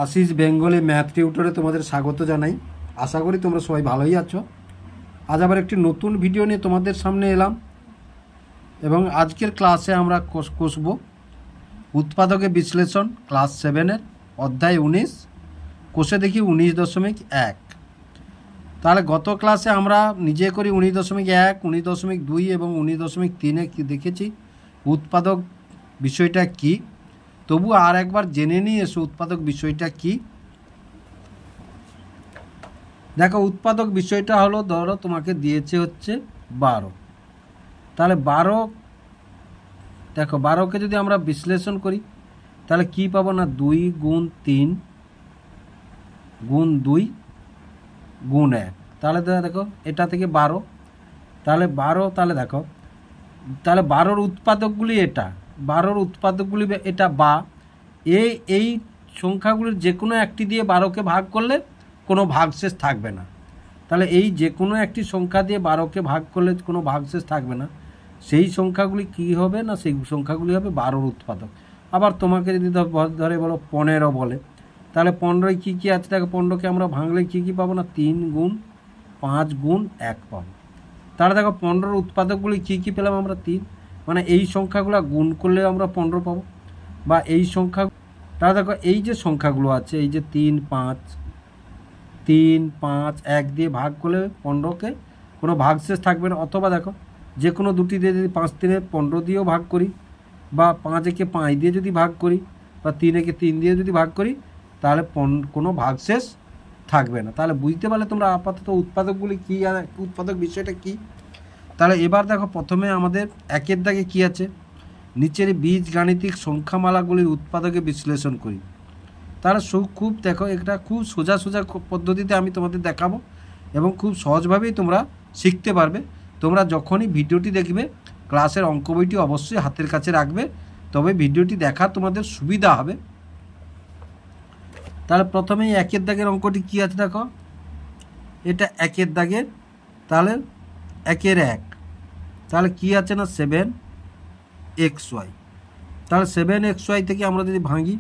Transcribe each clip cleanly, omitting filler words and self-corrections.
Ashis Bengali math টিউটরে তোমাদের স্বাগত জানাই। আশা করি তোমরা সবাই ভালোই আছো। আজ আবার একটি নতুন ভিডিও নিয়ে তোমাদের সামনে এলাম এবং আজকের ক্লাসে আমরা কষব উৎপাদকের বিশ্লেষণ ক্লাস 7-এর অধ্যায় 19, কোষে দেখি 19.1। তাহলে গত ক্লাসে আমরা নিজে করি 19.1, 19.2 এবং 19.3-এ কি দেখেছি উৎপাদক বিষয়টা কি। তবু আর একবার জেনে নিয়ে এসো উৎপাদক বিষয়টা কি। দেখো, উৎপাদক বিষয়টা হলো, ধরো তোমাকে দিয়েছে হচ্ছে 12। তাহলে 12, দেখো 12কে যদি আমরা বিশ্লেষণ করি তাহলে কি পাবো না, 2 গুণ 3 গুণ 2 গুণ 1। তাহলে দেখো এটা থেকে 12, তাহলে 12, তাহলে দেখো তাহলে 12-র উৎপাদকগুলি এটা, 12-র উৎপাদকগুলি এটা, বা এই সংখ্যাগুলির যে কোনো একটি দিয়ে 12কে ভাগ করলে কোনো ভাগশেষ থাকবে না। তাহলে এই যে কোনো একটি সংখ্যা দিয়ে 12কে ভাগ করলে কোনো ভাগশেষ থাকবে না। সেই সংখ্যাগুলি কি হবে না, সেই সংখ্যাগুলি হবে 12-র উৎপাদক। আবার তোমাকে যদি ধরে বলো 15 বলে, তাহলে 15-য় কী কী আছে দেখো, 15কে আমরা ভাঙলে কী কী পাবো না, 3 গুণ 5 গুণ 1 পাবো। তাহলে দেখো 15-র উৎপাদকগুলি কী কী পেলাম আমরা, 3, মানে এই সংখ্যাগুলো গুণ করলে আমরা 15 পাবো। বা এই সংখ্যা, তাহলে দেখো এই যে সংখ্যাগুলো আছে, এই যে 3, 5, 1 দিয়ে ভাগ করলে 15কে কোনো ভাগশেষ থাকবে না। অথবা দেখো যে কোনো দুটি দিয়ে যদি 5 3 15 দিয়েও ভাগ করি, বা 5-কে 5 দিয়ে যদি ভাগ করি, বা 3-কে 3 দিয়ে যদি ভাগ করি, তাহলে কোনো ভাগশেষ থাকবে না। তাহলে বুঝতে পারলে তোমরা আপাতত উৎপাদকগুলি কী আর উৎপাদক বিষয়টা কি। তাহলে এবার দেখো প্রথমে আমাদের 1-এর দাগে কী আছে, নিচের বীজগাণিতিক সংখ্যামালাগুলির উৎপাদকে বিশ্লেষণ করি। তাহলে খুব দেখো, এটা খুব সোজা পদ্ধতিতে আমি তোমাদের দেখাবো এবং খুব সহজভাবেই তোমরা শিখতে পারবে। তোমরা যখনই ভিডিওটি দেখবে ক্লাসের অঙ্ক বইটি অবশ্যই হাতের কাছে রাখবে, তবে ভিডিওটি দেখা তোমাদের সুবিধা হবে। তাহলে প্রথমেই 1-এর দাগের অঙ্কটি কী আছে দেখো, এটা 1-এর দাগের, তাহলে 1-এর 1, তাহলে কী আছে না 7xy। তাহলে 7xy থেকে আমরা যদি ভাঙি,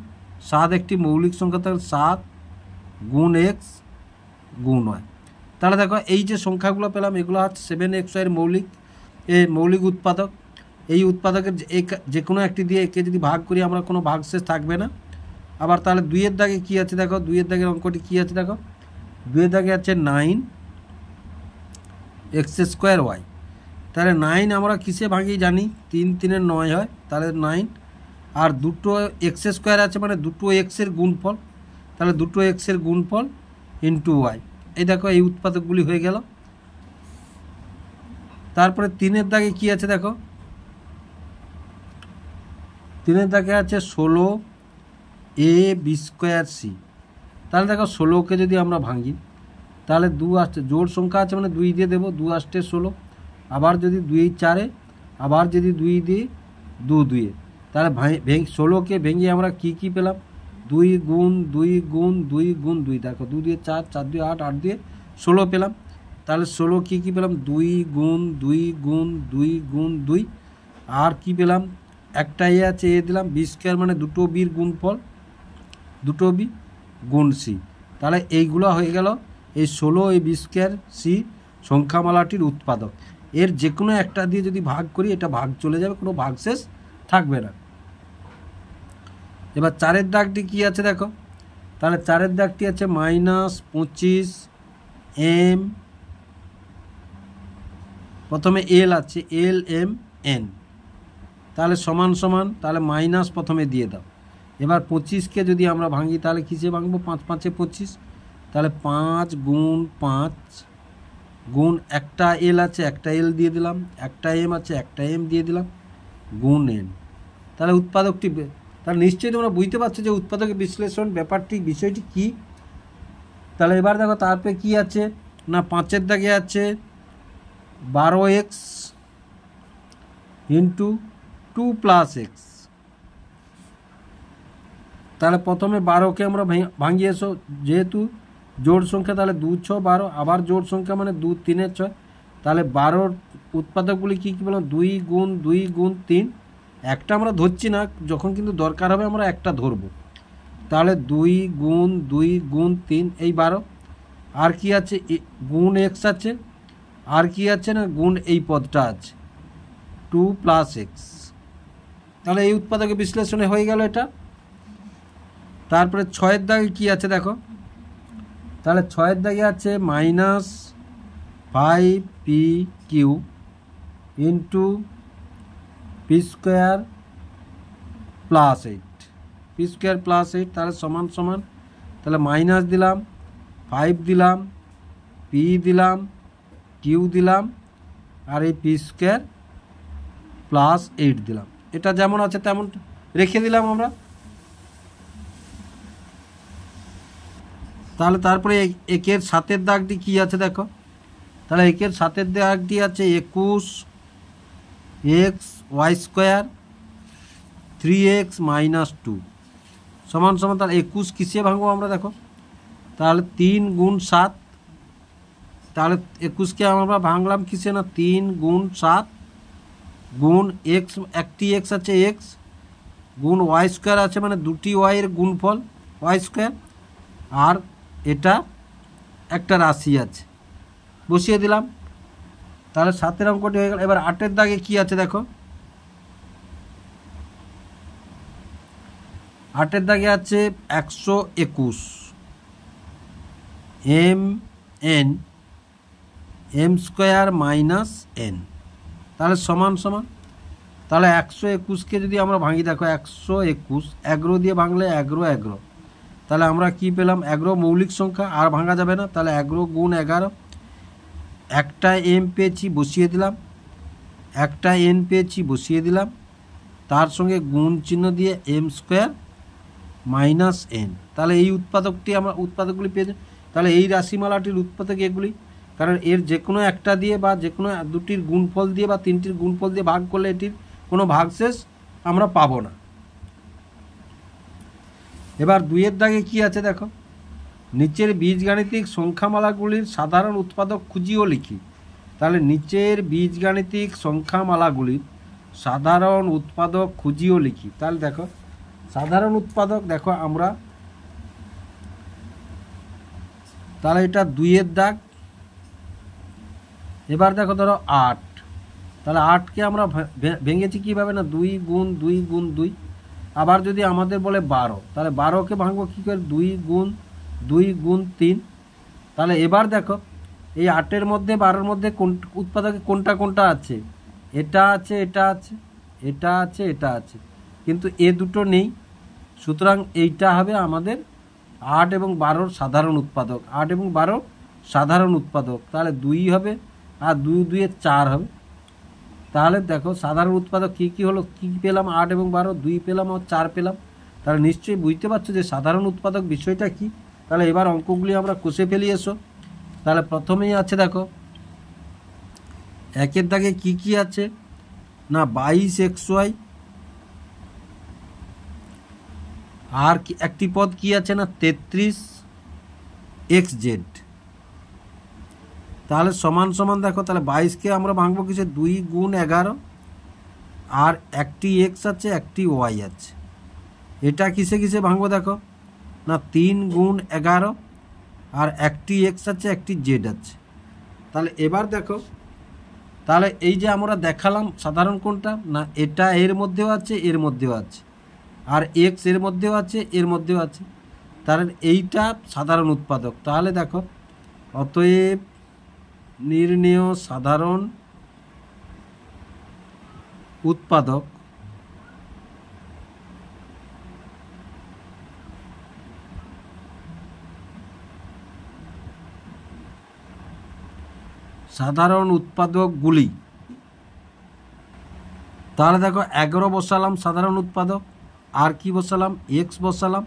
7 একটি মৌলিক সংখ্যা, তাহলে 7 গুণ x গুণ y। তাহলে দেখো এই যে সংখ্যাগুলো পেলাম, এগুলো হচ্ছে 7xy-এর মৌলিক উৎপাদক। এই উৎপাদকের যে কোনো একটি দিয়ে একে যদি ভাগ করি আমরা কোনো ভাগশেষ থাকবে না। আবার তাহলে 2-এর দাগে কী আছে দেখো, 2-এর দাগের অঙ্কটি কী আছে দেখো, 2-এর দাগে আছে 9x²y। তাহলে 9 আমরা কিসে ভাঙি জানি, 3 3-এর 9 হয়, তাহলে 9, আর দুটো x² আছে মানে দুটো x-এর গুণফল, তাহলে দুটো x-এর গুণফল ইন্টু y। এই দেখো এই উৎপাদকগুলি হয়ে গেল। তারপরে 3-এর দাগে কী আছে দেখো, 3-এর দাগে আছে 16ab²c। তাহলে দেখো 16কে যদি আমরা ভাঙি, তাহলে 2 আসছে, জোড় সংখ্যা আছে মানে 2 দিয়ে দেবো, 2 আসছে 16, আবার যদি 2 4-এ, আবার যদি 2 দিয়ে 2 2-এ, তাহলে 16কে ভেঙে আমরা কি পেলাম, 2 গুণ 2 গুণ 2 গুণ 2, দেখো 2 দিয়ে 4, 4 দিয়ে 8, 8 দিয়ে 16 পেলাম। তাহলে 16 কী পেলাম, 2 গুণ 2 গুণ 2 গুণ 2, আর কি পেলাম, একটা এ আছে, এ দিলাম, b² মানে দুটো বির গুণফল, দুটো বি গুণ c। তাহলে এইগুলো হয়ে গেল এই 16 এই b²c সংখ্যামালাটির উৎপাদক। এর যে কোনো একটা দিয়ে যদি ভাগ করি এটা ভাগ চলে যাবে, কোনো ভাগশেষ থাকবে না। এবার 4-এর দাগটি কী আছে দেখো, তাহলে 4-এর দাগটি আছে -25m, প্রথমে l আছে lmn, তাহলে সমান সমান, তাহলে মাইনাস প্রথমে দিয়ে দাও। এবার 25কে যদি আমরা ভাঙি তাহলে কিসে ভাঙবো, 5 5-এ 25, তাহলে 5 গুণ 5 গুণ একটা l আছে, একটা l দিয়ে দিলাম, একটা m আছে, একটা m দিয়ে দিলাম, গুণ n। তাহলে উৎপাদকটি, তাহলে নিশ্চয়ই তোমরা বুঝতে পারছো যে উৎপাদকের বিশ্লেষণ বিষয়টি কি। তাহলে এবার দেখো তারপরে কি আছে না, 5-এর দাগে আছে 12x ইন্টু 2 + x। তাহলে প্রথমে 12কে আমরা ভাঙিয়ে এসো, যেহেতু জোড় সংখ্যা, তাহলে 2 6 12, আবার জোড় সংখ্যা মানে 2 3 6, তাহলে 12-র উৎপাদকগুলি কী কী বললাম, 2 গুণ 2 গুণ 3, একটা আমরা ধরছি না, যখন কিন্তু দরকার হবে আমরা একটা ধরবো। তাহলে 2 গুণ 2 গুণ 3 এই 12। আর কি আছে গুণ এক্স আছে, আর কি আছে না গুণ এই পদটা আছে 2 প্লাস এক্স। তাহলে এই উৎপাদকের বিশ্লেষণে হয়ে গেল এটা। তারপরে 6-এর দাগে কি আছে দেখো, তাহলে 6-এর দাগে আছে -5p³ into P square plus 8, P square plus 8, তাহলে সমান সমান, তাহলে মাইনাস দিলাম 5 দিলাম, পি দিলাম, কিউ দিলাম, আর এই পি স্কোয়ার প্লাস 8 দিলাম। এটা যেমন আছে তেমন রেখে দিলাম আমরা। তাহলে তারপরে একের 7-এর দাগটি কি আছে দেখো, তাহলে একের 7-এর দাগটি আছে 21 এক্স ওয়াই স্কোয়ার 3x - 2 সমান সমান, তাহলে 21 কিসে ভাঙবো আমরা দেখো, তাহলে 3 গুণ 7, তাহলে 21কে আমরা ভাঙলাম কিসে না 3 গুণ 7 গুণ এক্স, একটি এক্স আছে এক্স, গুণ ওয়াই স্কোয়ার আছে মানে দুটি ওয়াইয়ের গুণফল ওয়াই স্কোয়ার, আর এটা একটা রাশি আছে বসিয়ে দিলাম। তাহলে 7-এর অঙ্কটি হয়ে গেল। এবার 8-এর দাগে কি আছে দেখো, 8-এর দাগে আছে 121 mn m square minus n, তাহলে সমান সমান, তাহলে 121কে যদি আমরা ভাঙি দেখো 121 11 দিয়ে ভাঙলে 11, তাহলে আমরা কি পেলাম 11 মৌলিক সংখ্যা আর ভাঙা যাবে না, তাহলে 11 গুণ 11, একটা এম পেয়েছি বসিয়ে দিলাম, একটা এন পেয়েছি বসিয়ে দিলাম, তার সঙ্গে গুণ চিহ্ন দিয়ে এম স্কোয়ার মাইনাস এন। তাহলে এই উৎপাদকটি আমরা উৎপাদকগুলি পেয়ে যাই। তাহলে এই রাশিমালাটির উৎপাদক এগুলি, কারণ এর যে কোনো একটা দিয়ে বা যে কোনো দুটির গুণফল দিয়ে বা তিনটির গুণফল দিয়ে ভাগ করলে এটির কোনো ভাগশেষ আমরা পাবো না। এবার 2-এর দাগে কি আছে দেখো, নিচের বীজগাণিতিক সংখ্যামালাগুলির সাধারণ উৎপাদক খুঁজিও লিখি। তাহলে নিচের বীজগাণিতিক সংখ্যামালাগুলির সাধারণ উৎপাদক খুঁজিও লিখি। তাহলে দেখো সাধারণ উৎপাদক দেখো আমরা, তাহলে এটা 2-এর দাগ। এবার দেখো ধরো 8, তাহলে 8কে আমরা ভেঙেছি কীভাবে না 2 গুণ 2 গুণ 2। আবার যদি আমাদের বলে 12, তাহলে 12কে ভাঙবো কী করে 2 গুণ 2 গুণ 3। তাহলে এবার দেখো এই 8-এর মধ্যে 12-এর মধ্যে কোন উৎপাদকে কোনটা কোনটা আছে, এটা আছে, এটা আছে, এটা আছে, এটা আছে, কিন্তু এ দুটো নেই। সুতরাং এইটা হবে আমাদের 8 এবং 12-র সাধারণ উৎপাদক, 8 এবং 12 সাধারণ উৎপাদক। তাহলে 2 হবে আর 2 2 4 হবে। তাহলে দেখো সাধারণ উৎপাদক কী কী হলো, কী পেলাম 8 এবং 12, 2 পেলাম আর 4 পেলাম। তাহলে নিশ্চয়ই বুঝতে পারছো যে সাধারণ উৎপাদক বিষয়টা কি। তাহলে এবার অঙ্কগুলি আমরা কষে ফেলি এসো। তাহলে প্রথমেই আছে দেখো 1-এর দাগে কি কি আছে না 22xy, আর একটি পদ কি আছে না 33xz। তাহলে সমান সমান দেখো, তাহলে 22কে আমরা ভাঙবো কিসে 2 গুণ 11, আর একটি এক্স আছে একটি ওয়াই আছে, এটা কিসে কিসে ভাঙবো দেখো না 3 গুণ 11, আর একটি এক্স আছে একটি জেড আছে। তাহলে এবার দেখো, তাহলে এই যে আমরা দেখালাম সাধারণ কোনটা না, এটা এর মধ্যেও আছে এর মধ্যেও আছে, আর এক্স এর মধ্যেও আছে এর মধ্যেও আছে, তাহলে এইটা সাধারণ উৎপাদক। তাহলে দেখো অতএব নির্ণেয় সাধারণ উৎপাদক সাধারণ উৎপাদকগুলি। তাহলে দেখো 11 বসালাম সাধারণ উৎপাদক, আর কি বসালাম এক্স বসালাম,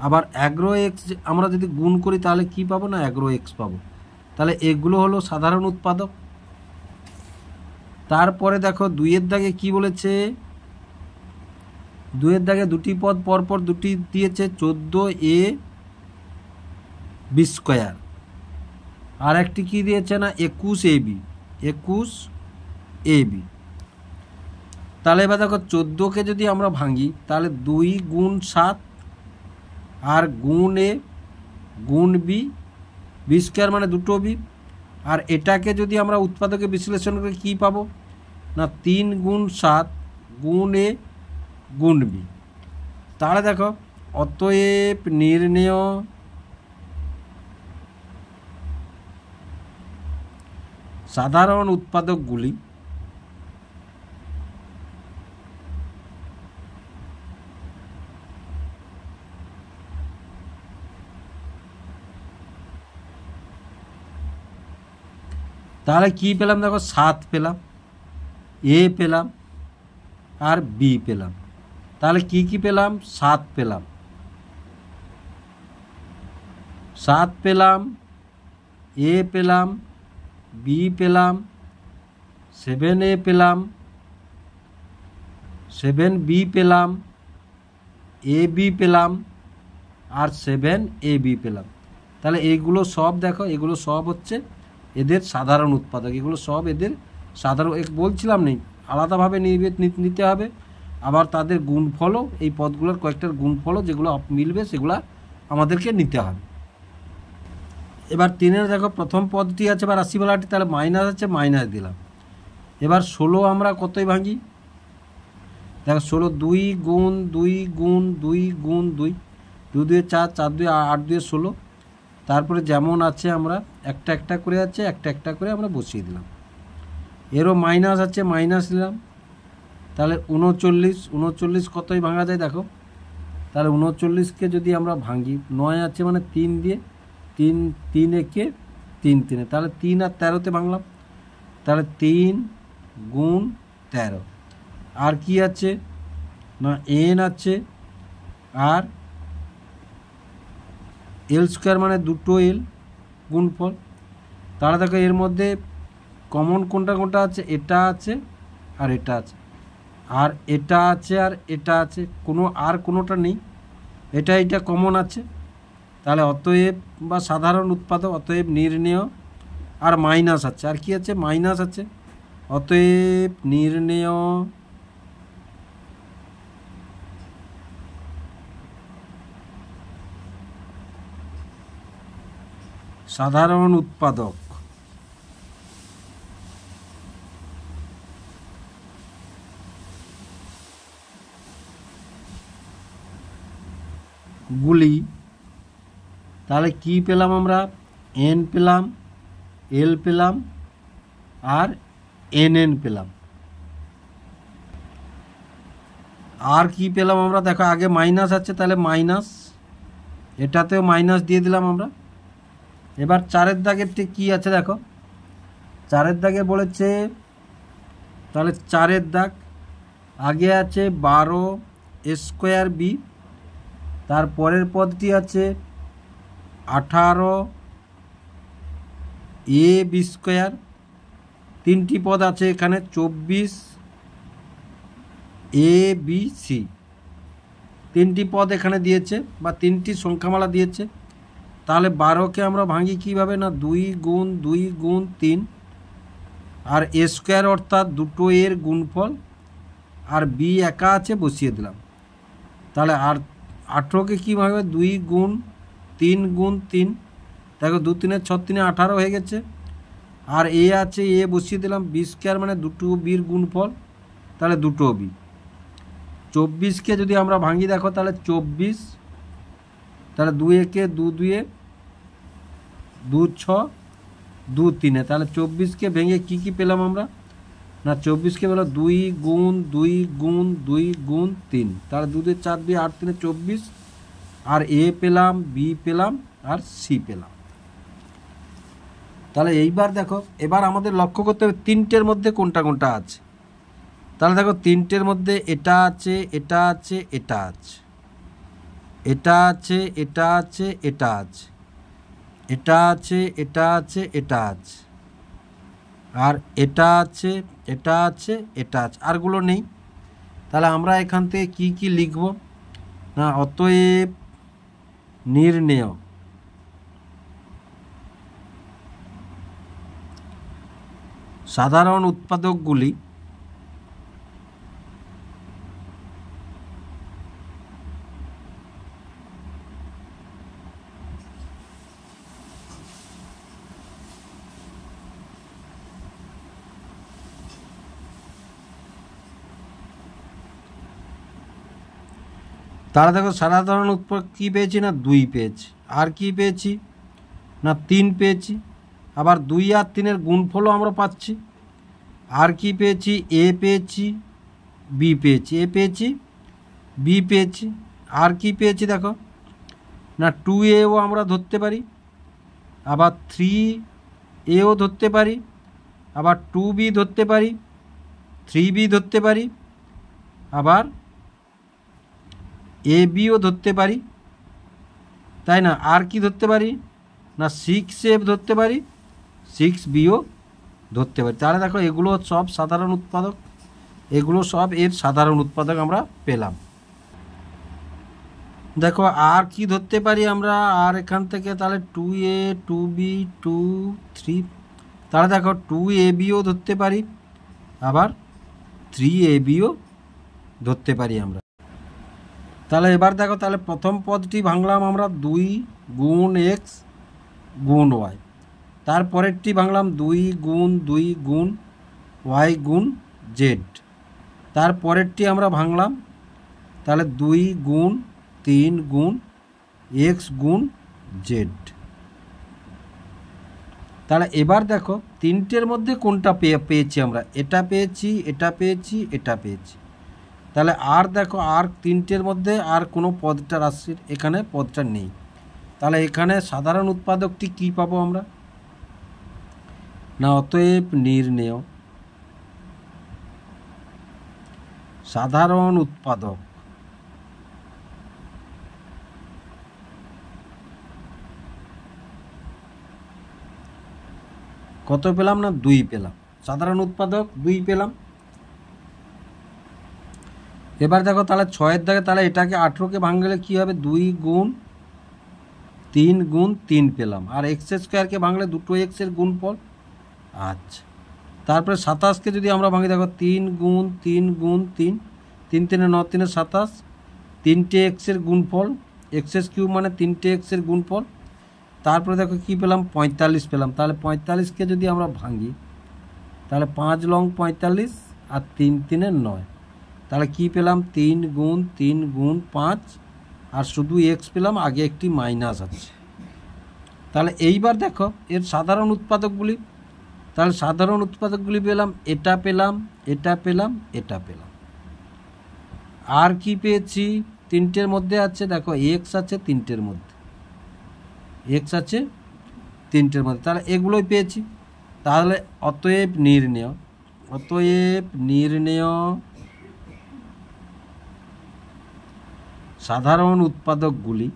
আবার 11x আমরা যদি গুণ করি তাহলে কি পাবো না 11x পাবো। তাহলে এগুলো হলো সাধারণ উৎপাদক। তারপরে দেখো 2-এর দাগে কি বলেছে, 2-এর দাগে দুটি পদ পরপর দুটি দিয়েছে 14ab স্কোয়ার, আর একটি কি দিয়েছে না 21ab, 21ab। তাহলে এবার দেখো 14কে যদি আমরা ভাঙি তাহলে 2 গুণ 7 আর গুণ এ গুণ বি, বি স্কোয়ার মানে দুটো বি। আর এটাকে যদি আমরা উৎপাদকে বিশ্লেষণ করে কী পাবো না 3 গুণ 7 গুণ এ গুণ বি। তাহলে দেখো অতএব নির্ণেয় সাধারণ উৎপাদকগুলি তাহলে কি পেলাম দেখো 7 পেলাম, এ পেলাম আর বি পেলাম। তাহলে কি কি পেলাম 7 পেলাম, 7 পেলাম, এ পেলাম, বি পেলাম, 7 এ পেলাম, 7 বি পেলাম, এ বি পেলাম আর 7 এ বি পেলাম। তাহলে এইগুলো সব দেখো, এগুলো সব হচ্ছে এদের সাধারণ উৎপাদক, এগুলো সব এদের সাধারণ। বলছিলাম নেই আলাদাভাবে নিতে হবে, আবার তাদের গুণফলও এই পদগুলোর কয়েকটার গুণফলও যেগুলো মিলবে সেগুলো আমাদেরকে নিতে হবে। এবার 3-এর দেখো প্রথম পদটি আছে বা রাশিমালাটি, তাহলে মাইনাস আছে, মাইনাস দিলাম। এবার 16 আমরা কতই ভাঙি দেখো 16 2 গুণ 2 গুণ 2 গুণ 2, 2 2 4, 4 2 8, 2 16। তারপরে যেমন আছে আমরা একটা একটা করে আছে, একটা একটা করে আমরা বসিয়ে দিলাম। এরও মাইনাস আছে, মাইনাস দিলাম। তাহলে 39, 39 কতই ভাঙা যায় দেখো, তাহলে 39কে যদি আমরা ভাঙি 9 আছে মানে 3 দিয়ে, 3 3 একে 3 3, তাহলে 3 আর 13তে ভাঙলাম। তাহলে 3 গুণ 13। আর কি আছে না এন আছে আর এল স্কোয়ার মানে দুটো এল গুণফল। তাহলে দেখো এর মধ্যে কমন কোনটা কোনটা আছে, এটা আছে আর এটা আছে, আর এটা আছে আর এটা আছে, আর কোনোটা নেই, এটা কমন আছে। তাহলে অতএব বা সাধারণ উৎপাদক, অতএব নির্ণেয়, আর মাইনাস আছে, আর কি আছে মাইনাস আছে। অতএব নির্ণেয় সাধারণ উৎপাদক গুলি। তাহলে কি পেলাম আমরা এন পেলাম, এল পেলাম আর এন এন পেলাম। আর কি পেলাম আমরা দেখো, আগে মাইনাস আছে তাহলে মাইনাস, এটাতেও মাইনাস দিয়ে দিলাম আমরা। এবার 4-এর দাগের ঠিক কী আছে দেখো, 4-এর দাগে বলেছে, তাহলে 4-এর দাগ আগে আছে 12 স্কোয়ার বি, তারপরের পদটি আছে 18 এ বি স্কোয়ার, 3টি পদ আছে এখানে 24 এ বি সি, 3টি পদ এখানে দিয়েছে বা 3টি সংখ্যামালা দিয়েছে। তাহলে 12কে আমরা ভাঙি কীভাবে না 2 গুণ 2 গুণ 3, আর এ স্কোয়ার অর্থাৎ দুটো এর গুণফল, আর বি একা আছে বসিয়ে দিলাম। তাহলে আর 18কে কীভাবে 2 গুণ 3 গুণ 3, দেখো 2 3 6 3 18 হয়ে গেছে। আর এ আছে, এ বসিয়ে দিলাম, বি স্কোয়ার মানে দুটো বির গুণফল, তাহলে দুটো বি। 24কে যদি আমরা ভাঙি দেখো তাহলে 24, তাহলে 2 একে 2 2 2 6 2 3, তাহলে 24কে ভেঙে কি কি পেলাম আমরা না 24কে পেলাম 2 গুণ 2 গুণ 2 গুণ 3, তাহলে 2 2 4 2 8 3 24, আর এ পেলাম, বি পেলাম আর সি পেলাম। তাহলে এইবার দেখো, এবার আমাদের লক্ষ্য করতে হবে 3টের মধ্যে কোনটা কোনটা আছে। তাহলে দেখো 3টের মধ্যে এটা আছে, এটা আছে, এটা আছে, এটা আছে, এটা আছে, এটা আছে, এটা আছে, এটা আছে, এটা আছে, আর এটা আছে, এটা আছে, এটা আছে, আরগুলো নেই। তাহলে আমরা এখান থেকে কি কি লিখব না অতএব নির্ণেয় সাধারণ উৎপাদকগুলি তাহলে দেখো সাধারণ উৎপাদক কী পেয়েছি না 2 পেয়েছি, আর কি পেয়েছি না 3 পেয়েছি, আবার 2 আর 3-এর গুণফলও আমরা পাচ্ছি। আর কি পেয়েছি এ পেয়েছি, বি পেয়েছি, এ পেয়েছি, বি পেয়েছি। আর কি পেয়েছি দেখো না 2a-ও আমরা ধরতে পারি, আবার 3a-ও ধরতে পারি, আবার 2b ধরতে পারি, 3b ধরতে পারি, আবার ab-ও ধরতে পারি, তাই না? আর কি ধরতে পারি না 6a ধরতে পারি, 6b-ও ধরতে পারি। তাহলে দেখো এগুলো সব সাধারণ উৎপাদক, এগুলো সব এর সাধারণ উৎপাদক আমরা পেলাম। দেখো আর কি ধরতে পারি আমরা, আর এখান থেকে তাহলে 2a 2b 2 3, তাহলে দেখো 2ab-ও ধরতে পারি, আবার 3ab-ও ধরতে পারি আমরা। তাহলে এবার দেখো তাহলে প্রথম পদটি ভাঙলাম আমরা 2 গুণ x গুণ y, তারপরেরটি ভাঙলাম 2 গুণ 2 গুণ y গুণ z, তারপরেরটি আমরা ভাঙলাম তাহলে 2 গুণ 3 গুণ x গুণ z। তাহলে এবার দেখো তিনটের মধ্যে কোনটা পেয়েছি আমরা, এটা পেয়েছি, এটা পেয়েছি, এটা পেয়েছি। তাহলে আর দেখো আর তিনটের মধ্যে আর কোনো পদটা রাশির এখানে পদটা নেই। তাহলে এখানে সাধারণ উৎপাদকটি কি পাবো আমরা না অতএব নির্ণেয় সাধারণ উৎপাদক কত পেলাম না 2 পেলাম, সাধারণ উৎপাদক 2 পেলাম। এবার দেখো তাহলে 6-এর দাগে তাহলে এটাকে 18-কে ভাঙলে কী হবে 2 গুণ 3 গুণ 3 পেলাম, আর এক্স স্কোয়ারকে ভাঙলে দুটো এক্সের গুণফল। আচ্ছা তারপরে 27-কে যদি আমরা ভাঙি দেখো 3 গুণ 3 গুণ 3, 3 3 9 3 27, 3টে এক্সের গুণফল, এক্সএস কিউব মানে 3টে এক্সের গুণফল। তারপরে দেখো কী পেলাম 45 পেলাম। তাহলে 45-কে যদি আমরা ভাঙি তাহলে 5 লং 45 আর 3 3 9, তাহলে কি পেলাম 3 গুণ 3 গুণ 5, আর শুধু এক্স পেলাম, আগে একটি মাইনাস আছে। তাহলে এইবার দেখো এর সাধারণ উৎপাদকগুলি, তাহলে সাধারণ উৎপাদকগুলি পেলাম, এটা পেলাম, এটা পেলাম, এটা পেলাম। আর কি পেয়েছি তিনটের মধ্যে আছে দেখো এক্স আছে তিনটের মধ্যে, এক্স আছে তিনটের মধ্যে, তাহলে এগুলোই পেয়েছি। তাহলে অতএব নির্ণেয়, অতএব নির্ণেয় সাধারণ উৎপাদকগুলি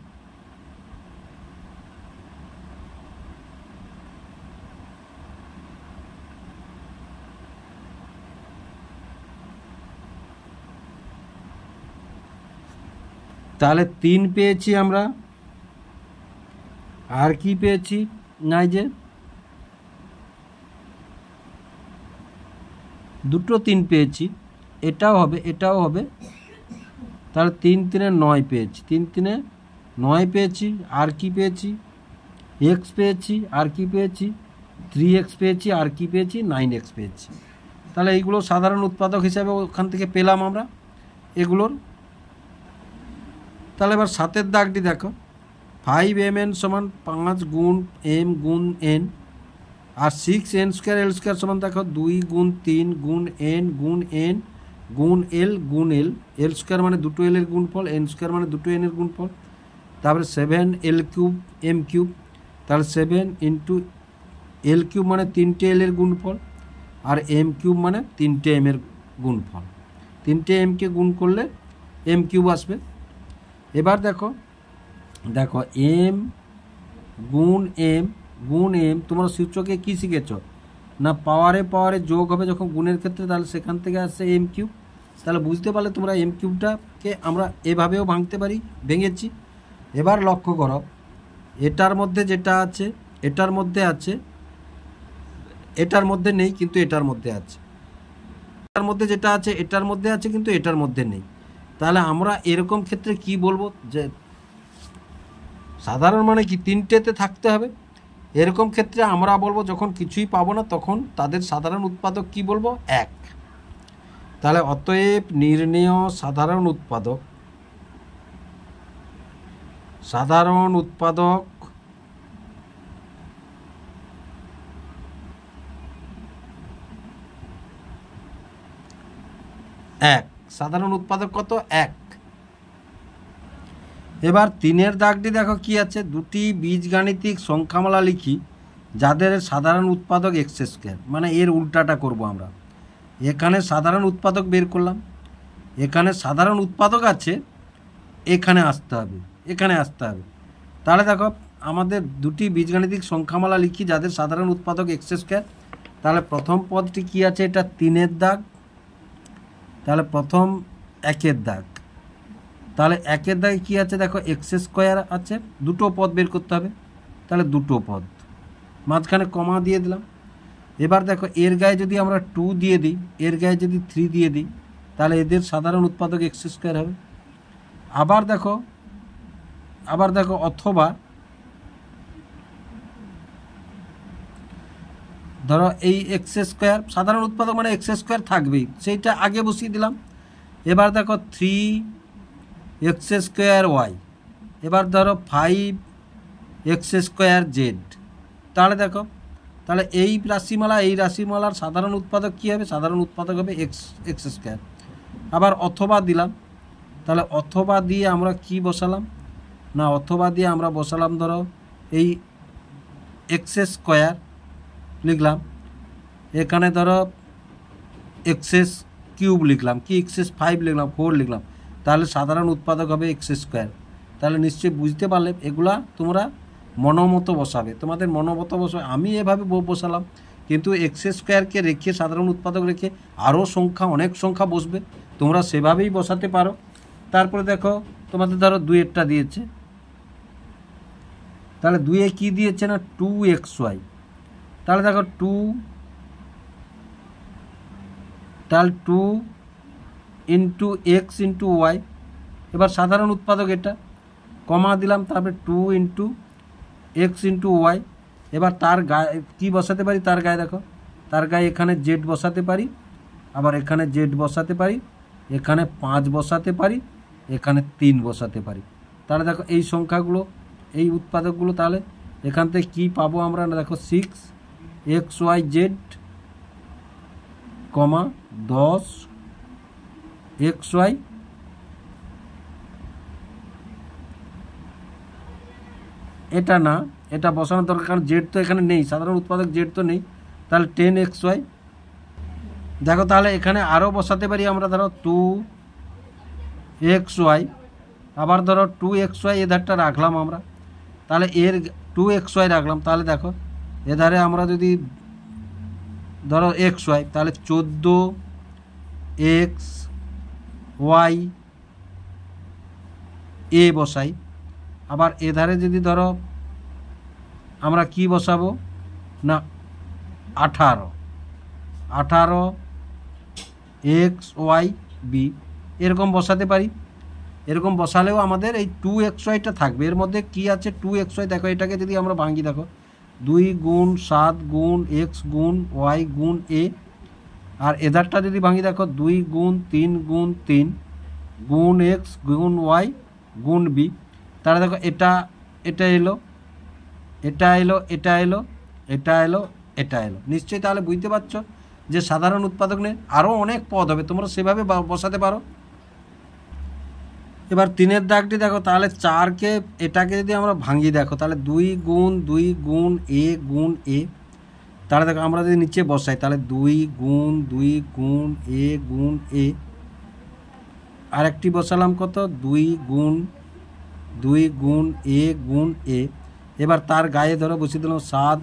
তাহলে 3 পেয়েছি আমরা, আর কি পেয়েছি নাই যে দুটো 3 পেয়েছি, এটাও হবে এটাও হবে। তাহলে 3 3 9 পেয়েছি, 3 3 9 পেয়েছি। আর কি পেয়েছি এক্স পেয়েছি, আর কি পেয়েছি 3x পেয়েছি, আর কি পেয়েছি 9x পেয়েছি। তাহলে এইগুলো সাধারণ উৎপাদক হিসাবে ওখান থেকে পেলাম আমরা এগুলোর। তাহলে এবার 7-এর দাগটি দেখো 5mn সমান 5 গুণ m গুণ n, আর 6n স্কোয়ার l স্কোয়ার সমান দেখো 2 গুণ 3 গুণ n গুণ n গুণ l গুণ l, l স্কোয়ার মানে দুটো l এর গুণফল, n স্কোয়ার মানে দুটো n এর গুণফল। তারপরে 7l কিউব m কিউব, তাহলে 7 ইন্টু l কিউব মানে 3টে l এর গুণফল, আর m কিউব মানে 3টে m এর গুণফল। 3টে mকে গুণ করলে m কিউব আসবে। এবার দেখো দেখো m গুণ m গুণ m, তোমরা সূত্রকে কী শিখেছ না পাওয়ারে পাওয়ারে যোগ হবে যখন গুণের ক্ষেত্রে, তাহলে সেখান থেকে আসছে m কিউব। তাহলে বুঝতে পারলে তোমরা m কিউবটাকে আমরা এভাবেও ভাঙতে পারি, ভেঙেছি। এবার লক্ষ্য করো এটার মধ্যে যেটা আছে এটার মধ্যে আছে, এটার মধ্যে নেই কিন্তু এটার মধ্যে আছে, এটার মধ্যে যেটা আছে এটার মধ্যে আছে কিন্তু এটার মধ্যে নেই। তাহলে আমরা এরকম ক্ষেত্রে কি বলবো যে সাধারণ মানে কি তিনটেতে থাকতে হবে। এরকম ক্ষেত্রে আমরা বলবো যখন কিছুই পাবো না তখন তাদের সাধারণ উৎপাদক কি বলবো 1। তাহলে অতএব নির্ণেয় সাধারণ উৎপাদক সাধারণ উৎপাদক এক, সাধারণ উৎপাদক কত? এক। এবার 3-এর দাগটি দেখো কি আছে, দুটি বীজগাণিতিক সংখ্যামালা লিখি যাদের সাধারণ উৎপাদক এক্স স্কোয়ার, মানে এর উল্টাটা করব আমরা। এখানে সাধারণ উৎপাদক বের করলাম, এখানে সাধারণ উৎপাদক আছে, এখানে আসতে হবে, এখানে আসতে হবে। তাহলে দেখো আমাদের দুটি বীজগাণিতিক সংখ্যামালা লিখি যাদের সাধারণ উৎপাদক এক্স স্কোয়ার। তাহলে প্রথম পদটি কি আছে, এটা 3-এর দাগ, তাহলে প্রথম 1-এর দাগ। তাহলে 1-এর দাগে কী আছে দেখো, এক্স স্কোয়ার আছে, দুটো পদ বের করতে হবে, তাহলে দুটো পদ, মাঝখানে কমা দিয়ে দিলাম। এবার দেখো এর গায়ে যদি আমরা 2 দিয়ে দিই, এর গায়ে যদি 3 দিয়ে দিই, তাহলে এদের সাধারণ উৎপাদক এক্স স্কোয়ার হবে। আবার দেখো অথবা ধরো এই এক্স স্কোয়ার, সাধারণ উৎপাদক মানে এক্স স্কোয়ার থাকবেই, সেইটা আগে বসিয়ে দিলাম। এবার দেখো 3x স্কোয়ার ওয়াই, এবার ধরো 5x স্কোয়ার জেড। তাহলে দেখো, তাহলে এই রাশিমালার সাধারণ উৎপাদক কী হবে, সাধারণ উৎপাদক হবে এক্স স্কোয়ার। আবার অথবা দিলাম, তাহলে অথবা দিয়ে আমরা কি বসালাম না, অথবা দিয়ে আমরা বসালাম ধরো এই এক্স স্কোয়ার লিখলাম, এখানে ধরো এক্স কিউব লিখলাম, কি x5 লিখলাম, 4 লিখলাম, তাহলে সাধারণ উৎপাদক হবে এক্স স্কোয়ার। তাহলে নিশ্চয়ই বুঝতে পারলে এগুলা তোমরা মনোমতো বসাবে, তোমাদের মনোমতো বসাবে। আমি এভাবে বসালাম, কিন্তু এক্স স্কোয়ারকে রেখে সাধারণ উৎপাদক রেখে আরও অনেক সংখ্যা বসবে, তোমরা সেভাবেই বসাতে পারো। তারপরে দেখো তোমাদের ধরো 2-এরটা দিয়েছে, তাহলে 2-এ কী দিয়েছে না 2xy, তাহলে দেখো 2 ইন্টু এক্স ইন্টু ওয়াই, এবার সাধারণ উৎপাদক এটা, কমা দিলাম, তারপরে 2 ইন্টু এক্স ইন্টু ওয়াই। এবার তার গায়ে কী বসাতে পারি, তার গায়ে দেখো, তার গায়ে এখানে জেড বসাতে পারি, আবার এখানে জেড বসাতে পারি, এখানে 5 বসাতে পারি, এখানে 3 বসাতে পারি। তাহলে দেখো এই সংখ্যাগুলো, এই উৎপাদকগুলো, তাহলে এখান থেকে কী পাবো আমরা না, দেখো 6xyz, 10xy, এটা না, এটা বসানোর দরকার, কারণ জেড তো এখানে নেই, সাধারণ উৎপাদক জেড তো নেই, তাহলে 10xy। দেখো তাহলে এখানে আরও বসাতে পারি আমরা, ধরো 2xy, আবার ধরো 2xy এধারটা রাখলাম আমরা, তাহলে এর 2xy রাখলাম, তাহলে দেখো এধারে আমরা যদি ধরো xy, তাহলে 14xy এ বসাই। আবার এধারে যদি ধরো আমরা কি বসাবো না 18xy বি, এরকম বসাতে পারি। এরকম বসালেও আমাদের এই 2xyটা থাকবে। এর মধ্যে কি আছে 2xy, দেখো এটাকে যদি আমরা ভাঙি, দেখো 2 গুণ 7 গুণ x গুণ y গুণ a, আর এধারটা যদি ভাঙি, দেখো 2 গুণ 3 গুণ 3 গুণ x গুণ y গুণ b। তাহলে দেখো এটা এলো, এটা এলো, এটা এলো, এটা এলো, এটা এলো। নিশ্চয়ই তাহলে বুঝতে পারছো যে সাধারণ উৎপাদক নিয়ে আরও অনেক পদ হবে, তোমরা সেভাবে বসাতে পারো। এবার 3-এর দাগটি দেখো, তাহলে 4কে এটাকে যদি আমরা ভাঙি, দেখো তাহলে 2 গুণ a গুণ a, তাহলে দেখো আমরা যদি নিচে বসাই, তাহলে 2 গুণ a গুণ a, আর একটি বসালাম কত 2 গুণ a গুণ a। এবার তার গায়ে ধরো বসিয়ে দিলাম 7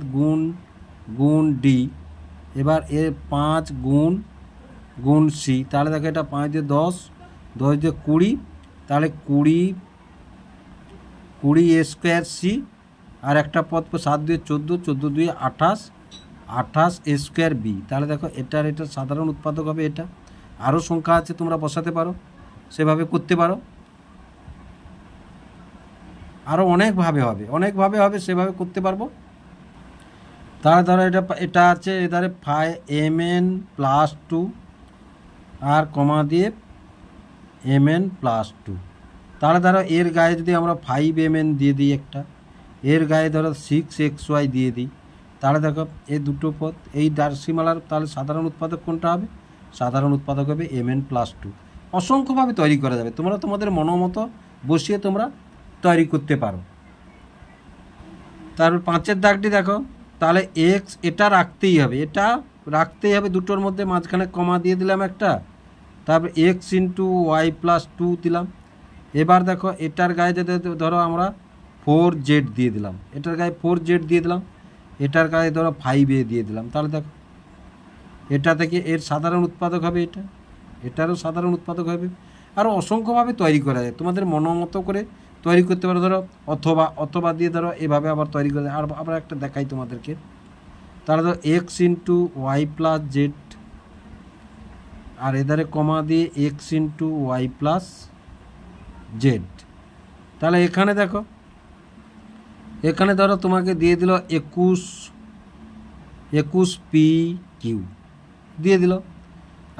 গুণ d, এবার এর 5 গুণ c, তাহলে দেখো এটা 5 দিয়ে 10, 10 দিয়ে 20, তাহলে 20 a স্কোয়ার c, আর একটা পদ 7 দিয়ে 14, 14 দিয়ে 28, 28 a স্কোয়ার b। তাহলে দেখো এটার সাধারণ উৎপাদক হবে এটা। আরও সংখ্যা আছে, তোমরা বসাতে পারো, সেভাবে করতে পারো, আরও অনেকভাবে হবে, সেভাবে করতে পারবো। তাহলে ধরো এটা আছে এধারে mn+2 আর কমা দিয়ে mn+2, তাহলে ধরো এর গায়ে যদি আমরা 5mn দিয়ে দিই একটা, এর গায়ে ধরো 6xy দিয়ে দিই, তাহলে দেখো এই দুটো পদ এই রাশিমালার তাহলে সাধারণ উৎপাদক কোনটা হবে? সাধারণ উৎপাদক হবে mn+2। অসংখ্যভাবে তৈরি করা যাবে, তোমরা তোমাদের মনোমতো বসিয়ে তোমরা তৈরি করতে পারো। তারপর 5-এর দাগটি দেখো, তাহলে এক্স এটা রাখতেই হবে, এটা রাখতেই হবে, দুটোর মধ্যে মাঝখানে কমা দিয়ে দিলাম একটা, তারপর x × y+2 দিলাম। এবার দেখো এটার গায়ে যদি ধরো আমরা 4z দিয়ে দিলাম, এটার গায়ে 4z দিয়ে দিলাম, এটার গায়ে ধরো 5a দিয়ে দিলাম, তাহলে দেখো এটা থেকে এর সাধারণ উৎপাদক হবে এটা, এটারও সাধারণ উৎপাদক হবে। আরও অসংখ্যভাবে তৈরি করা যায়, তোমাদের মনোমতো করে তৈরি করতে পারো। ধরো অথবা দিয়ে ধরো এভাবে আবার তৈরি করে, আর আবার একটা দেখাই তোমাদেরকে। তাহলে ধরো x × y+z, আর এধারে কমা দিয়ে x × y+z। তাহলে এখানে দেখো, এখানে ধরো তোমাকে দিয়ে দিল 21pq দিয়ে দিল।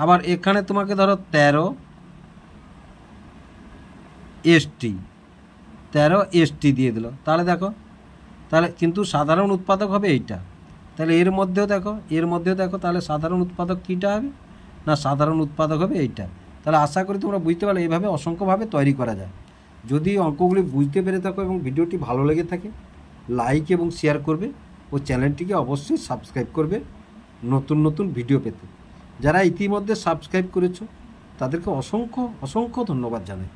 আবার এখানে তোমাকে ধরো 13st দিয়ে দিল। তাহলে দেখো, তাহলে কিন্তু সাধারণ উৎপাদক হবে এইটা। তাহলে এর মধ্যেও দেখো তাহলে সাধারণ উৎপাদক কীটা হবে না, সাধারণ উৎপাদক হবে এইটা। তাহলে আশা করি তোমরা বুঝতে পারলে এইভাবে অসংখ্যভাবে তৈরি করা যায়। যদি অঙ্কগুলি বুঝতে পেরে থাকো এবং ভিডিওটি ভালো লেগে থাকে, লাইক এবং শেয়ার করবে ও চ্যানেলটিকে অবশ্যই সাবস্ক্রাইব করবে নতুন নতুন ভিডিও পেতে। যারা ইতিমধ্যে সাবস্ক্রাইব করেছো তাদেরকে অসংখ্য ধন্যবাদ জানাই।